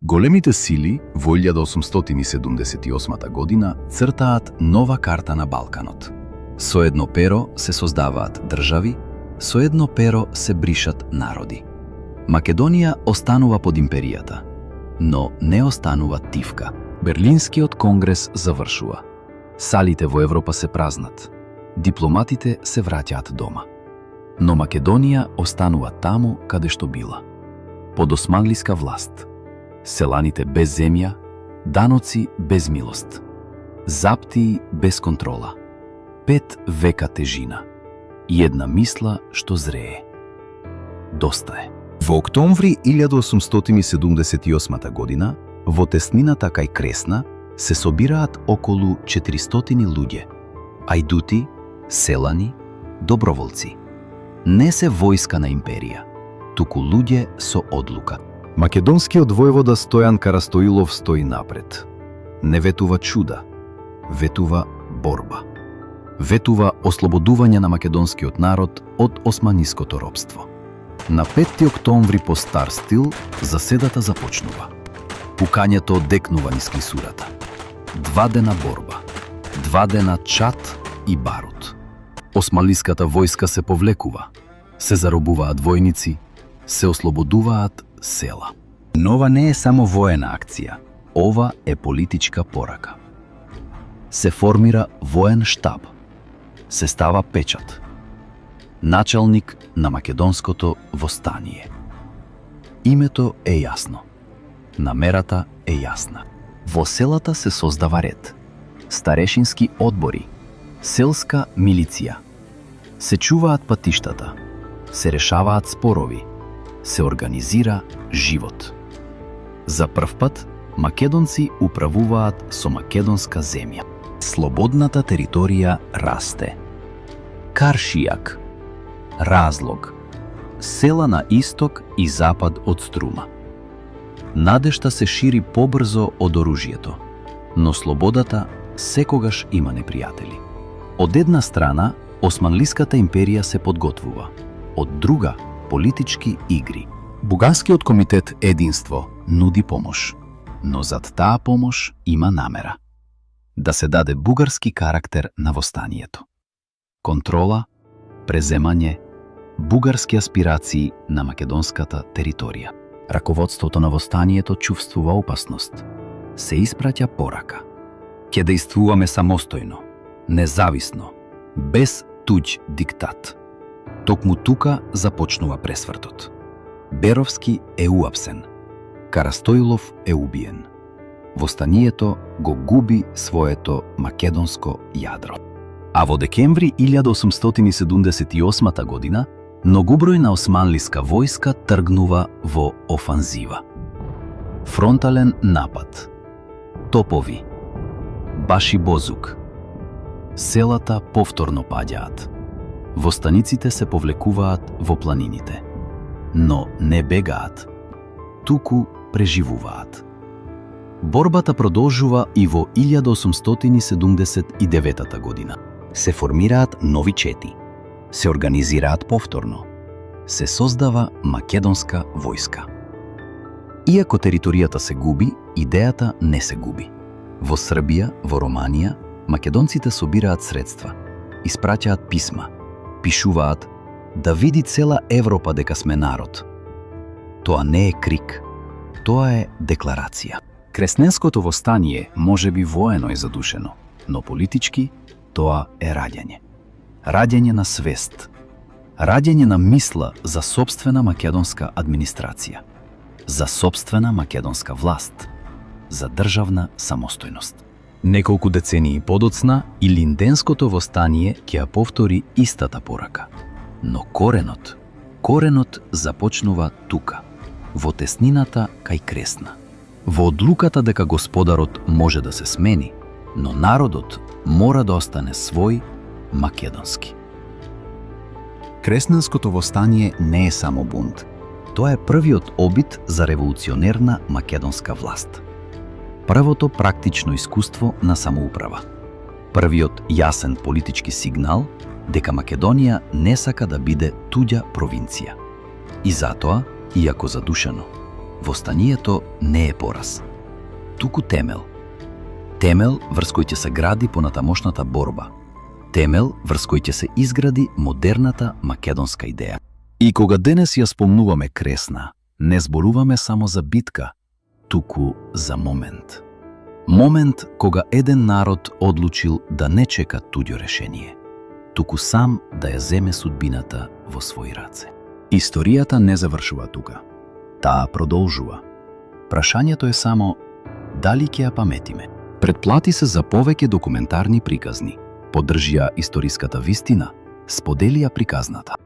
Големите сили во 1878 година цртаат нова карта на Балканот. Со едно перо се создаваат држави, со едно перо се бришат народи. Македонија останува под империјата, но не останува тивка. Берлинскиот конгрес завршува. Салите во Европа се празнат. Дипломатите се враќаат дома. Но Македонија останува таму каде што била. Под османлиска власт. Селаните без земја, даноци без милост. Заптии без контрола. 5 века тежина. И една мисла што зрее. Доста е. Во октомври 1878 година, во теснината кај Кресна, се собираат околу 400 луѓе. Ајдути, селани, доброволци. Не се војска на империја, туку луѓе со одлука. Македонскиот војвода Стојан Карастоилов стои напред. Не ветува чуда, ветува борба. Ветува ослободување на македонскиот народ од османиското робство. На 5 октомври по стар стил заседата започнува. Пукањето декнува низ клисурата. 2 дена борба, 2 дена чат и барут. Османлиската војска се повлекува, се заробуваат војници, се ослободуваат села. Но ова не е само воена акција, ова е политичка порака. Се формира воен штаб, се става печат. Началник на македонското востание. Името е јасно, намерата е јасна. Во селата се создава ред, старешински одбори, селска милиција. Се чуваат патиштата, се решаваат спорови, се организира живот. За прв пат македонци управуваат со македонска земја. Слободната територија расте. Каршијак, Разлог, села на исток и запад од Струма. Надежта се шири побрзо од оружјето, но слободата секогаш има непријатели. Од една страна, Османлиската империја се подготвува, од друга – политички игри. Бугарскиот комитет Единство нуди помош, но зад таа помош има намера. Да се даде бугарски карактер на востанието. Контрола, преземање, бугарски аспирации на македонската територија. Раководството на востанието чувствува опасност. Се испраќа порака. Ќе действуваме самостојно, независно, без туѓ диктат. Токму тука започнува пресвртот. Беровски е уапсен. Карастоилов е убиен. Востанието го губи своето македонско јадро. А во декември 1878 година многубројна османлиска војска тргнува во офанзива. Фронтален напад. Топови. Баши Бозук. Селата повторно паѓаат. Востаниците се повлекуваат во планините. Но не бегаат, туку преживуваат. Борбата продолжува и во 1879 година. Се формираат нови чети, се организираат повторно, се создава македонска војска. Иако територијата се губи, идејата не се губи. Во Србија, во Романија, македонците собираат средства, испраќаат писма, пишуваат да види цела Европа дека сме народ. Тоа не е крик, тоа е декларација. Кресненското востание може би воено е задушено, но политички тоа е раѓање. Раѓање на свест, раѓање на мисла за сопствена македонска администрација, за сопствена македонска власт, за државна самостојност. Неколку децении подоцна и Линденското востание ќе ја повтори истата порака. Но коренот започнува тука, во теснината кај Кресна. Во одлуката дека господарот може да се смени, но народот мора да остане свој, македонски. Кресненското востание не е само бунт. Тоа е првиот обид за револуционерна македонска власт. Првото практично искуство на самоуправа. Првиот јасен политички сигнал дека Македонија не сака да биде туѓа провинција. И затоа, иако задушено, Востанието не е пораз, туку темел. Темел врз кој ќе се гради понатамошната борба. Темел врз кој ќе се изгради модерната македонска идеја. И кога денес ја спомнуваме Кресна, не зборуваме само за битка, туку за момент. Момент кога еден народ одлучил да не чека туѓо решение, туку сам да ја земе судбината во своји раце. Историјата не завршува тука. Таа продолжува. Прашањето е само дали ќе ја паметиме. Претплати се за повеќе документарни приказни. Поддржи ја историската вистина, сподели ја приказната.